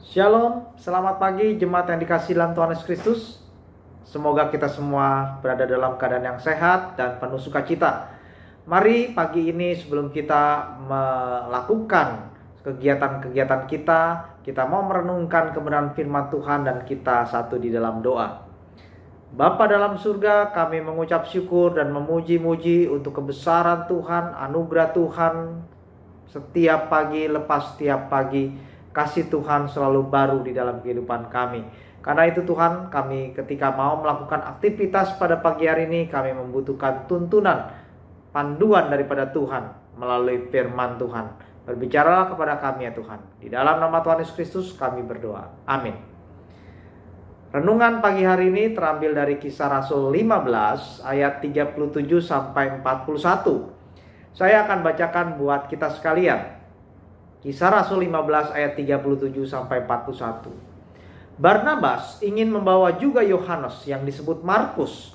Shalom, selamat pagi jemaat yang dikasihi dalam Tuhan Yesus Kristus. Semoga kita semua berada dalam keadaan yang sehat dan penuh sukacita. Mari pagi ini sebelum kita melakukan kegiatan-kegiatan kita mau merenungkan kebenaran firman Tuhan dan kita satu di dalam doa. Bapa dalam surga, kami mengucap syukur dan memuji-muji untuk kebesaran Tuhan, anugerah Tuhan setiap pagi lepas setiap pagi. Kasih Tuhan selalu baru di dalam kehidupan kami. Karena itu Tuhan, kami ketika mau melakukan aktivitas pada pagi hari ini, kami membutuhkan tuntunan, panduan daripada Tuhan melalui firman Tuhan. Berbicaralah kepada kami ya Tuhan. Di dalam nama Tuhan Yesus Kristus kami berdoa. Amin. Renungan pagi hari ini terambil dari Kisah Rasul 15 ayat 37 sampai 41. Saya akan bacakan buat kita sekalian. Kisah Rasul 15 ayat 37 sampai 41. Barnabas ingin membawa juga Yohanes yang disebut Markus.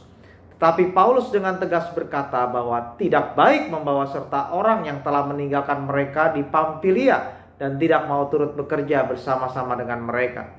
Tetapi Paulus dengan tegas berkata bahwa tidak baik membawa serta orang yang telah meninggalkan mereka di Pamfilia dan tidak mau turut bekerja bersama-sama dengan mereka.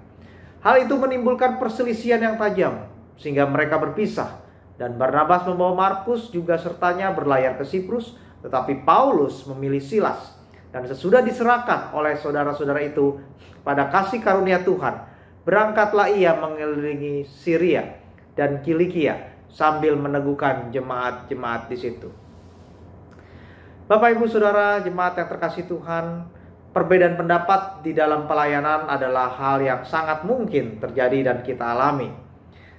Hal itu menimbulkan perselisihan yang tajam sehingga mereka berpisah. Dan Barnabas membawa Markus juga sertanya berlayar ke Siprus, tetapi Paulus memilih Silas. Dan sesudah diserahkan oleh saudara-saudara itu pada kasih karunia Tuhan, berangkatlah ia mengelilingi Syria dan Kilikia sambil meneguhkan jemaat-jemaat di situ. Bapak Ibu Saudara jemaat yang terkasih Tuhan, perbedaan pendapat di dalam pelayanan adalah hal yang sangat mungkin terjadi dan kita alami.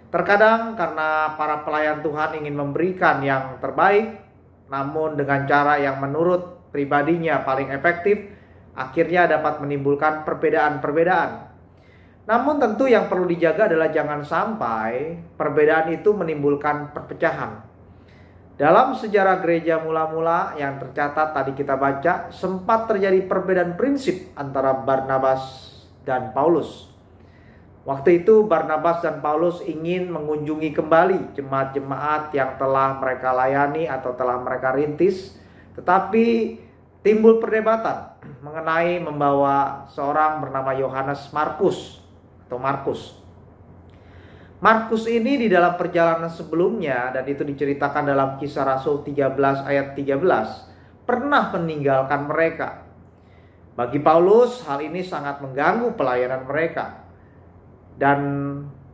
Terkadang karena para pelayan Tuhan ingin memberikan yang terbaik, namun dengan cara yang menurut pribadinya paling efektif, akhirnya dapat menimbulkan perbedaan-perbedaan. Namun tentu yang perlu dijaga adalah jangan sampai perbedaan itu menimbulkan perpecahan. Dalam sejarah gereja mula-mula yang tercatat tadi kita baca, sempat terjadi perbedaan prinsip antara Barnabas dan Paulus. Waktu itu Barnabas dan Paulus ingin mengunjungi kembali jemaat-jemaat yang telah mereka layani atau telah mereka rintis. Tetapi timbul perdebatan mengenai membawa seorang bernama Yohanes Markus. Markus ini di dalam perjalanan sebelumnya, dan itu diceritakan dalam Kisah Rasul 13 ayat 13, pernah meninggalkan mereka. Bagi Paulus hal ini sangat mengganggu pelayanan mereka. Dan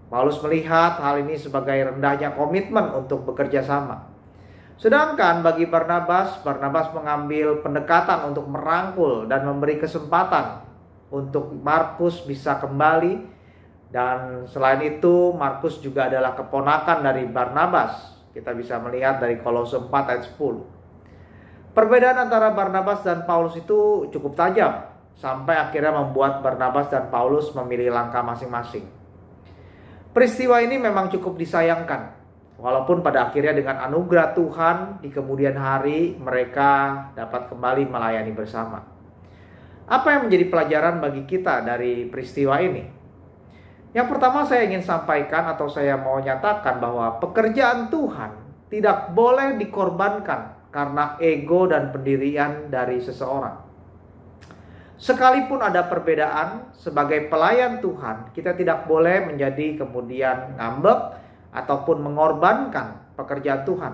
Paulus melihat hal ini sebagai rendahnya komitmen untuk bekerja sama. Sedangkan bagi Barnabas mengambil pendekatan untuk merangkul dan memberi kesempatan untuk Markus bisa kembali. Dan selain itu Markus juga adalah keponakan dari Barnabas. Kita bisa melihat dari Kolose 4 ayat 10. Perbedaan antara Barnabas dan Paulus itu cukup tajam, sampai akhirnya membuat Barnabas dan Paulus memilih langkah masing-masing. Peristiwa ini memang cukup disayangkan. Walaupun pada akhirnya dengan anugerah Tuhan di kemudian hari mereka dapat kembali melayani bersama. Apa yang menjadi pelajaran bagi kita dari peristiwa ini? Yang pertama saya ingin sampaikan atau saya mau nyatakan bahwa pekerjaan Tuhan tidak boleh dikorbankan karena ego dan pendirian dari seseorang. Sekalipun ada perbedaan, sebagai pelayan Tuhan kita tidak boleh menjadi kemudian ngambek ataupun mengorbankan pekerjaan Tuhan.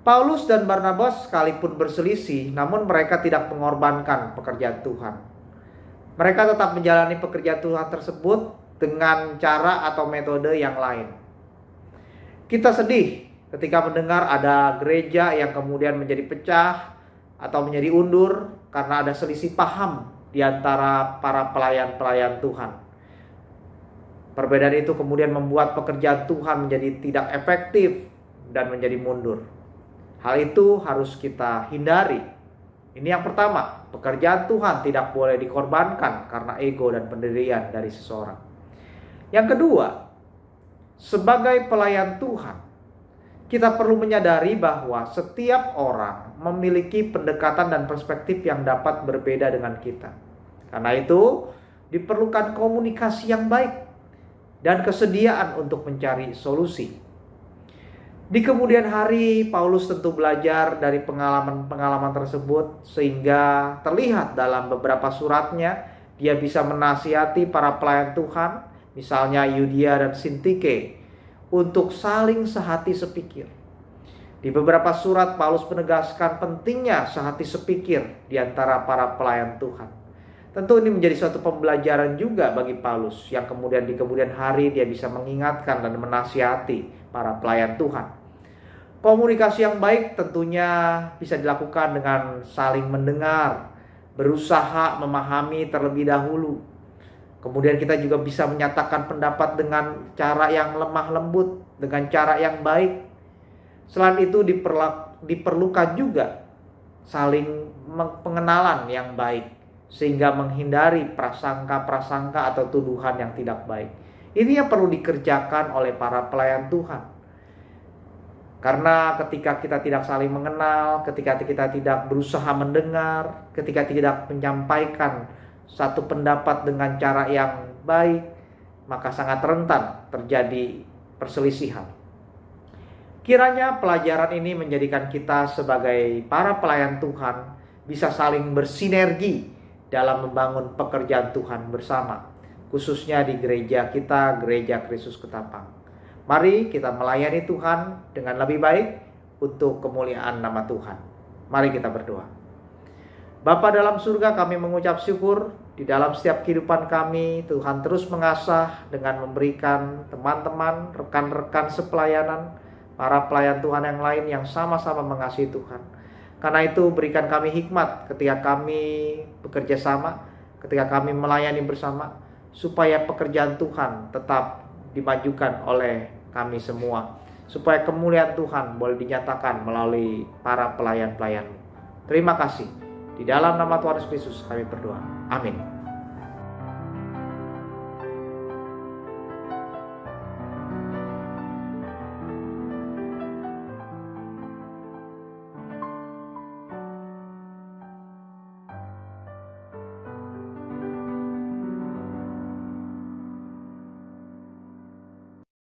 Paulus dan Barnabas sekalipun berselisih, namun mereka tidak mengorbankan pekerjaan Tuhan. Mereka tetap menjalani pekerjaan Tuhan tersebut dengan cara atau metode yang lain. Kita sedih ketika mendengar ada gereja yang kemudian menjadi pecah atau menjadi undur karena ada selisih paham di antara para pelayan-pelayan Tuhan. Perbedaan itu kemudian membuat pekerjaan Tuhan menjadi tidak efektif dan menjadi mundur. Hal itu harus kita hindari. Ini yang pertama, pekerjaan Tuhan tidak boleh dikorbankan karena ego dan pendirian dari seseorang. Yang kedua, sebagai pelayan Tuhan, kita perlu menyadari bahwa setiap orang memiliki pendekatan dan perspektif yang dapat berbeda dengan kita. Karena itu, diperlukan komunikasi yang baik dan kesediaan untuk mencari solusi. Di kemudian hari, Paulus tentu belajar dari pengalaman-pengalaman tersebut sehingga terlihat dalam beberapa suratnya Dia bisa menasihati para pelayan Tuhan, misalnya Yudia dan Sintike, untuk saling sehati sepikir. Di beberapa surat Paulus menegaskan pentingnya sehati sepikir di antara para pelayan Tuhan. Tentu ini menjadi suatu pembelajaran juga bagi Paulus, yang kemudian di kemudian hari dia bisa mengingatkan dan menasihati para pelayan Tuhan. Komunikasi yang baik tentunya bisa dilakukan dengan saling mendengar, berusaha memahami terlebih dahulu. Kemudian kita juga bisa menyatakan pendapat dengan cara yang lemah lembut, dengan cara yang baik. Selain itu diperlukan juga saling pengenalan yang baik, sehingga menghindari prasangka-prasangka atau tuduhan yang tidak baik. Ini yang perlu dikerjakan oleh para pelayan Tuhan. Karena ketika kita tidak saling mengenal, ketika kita tidak berusaha mendengar, ketika tidak menyampaikan satu pendapat dengan cara yang baik, maka sangat rentan terjadi perselisihan. Kiranya pelajaran ini menjadikan kita sebagai para pelayan Tuhan bisa saling bersinergi dalam membangun pekerjaan Tuhan bersama, khususnya di gereja kita, Gereja Kristus Ketapang. Mari kita melayani Tuhan dengan lebih baik untuk kemuliaan nama Tuhan. Mari kita berdoa. Bapa dalam surga, kami mengucap syukur di dalam setiap kehidupan kami. Tuhan terus mengasah dengan memberikan teman-teman, rekan-rekan sepelayanan, para pelayan Tuhan yang lain yang sama-sama mengasihi Tuhan. Karena itu berikan kami hikmat ketika kami bekerja sama, ketika kami melayani bersama, supaya pekerjaan Tuhan tetap dimajukan oleh kami semua, supaya kemuliaan Tuhan boleh dinyatakan melalui para pelayan-pelayan. Terima kasih. Di dalam nama Tuhan Yesus Kristus kami berdoa. Amin.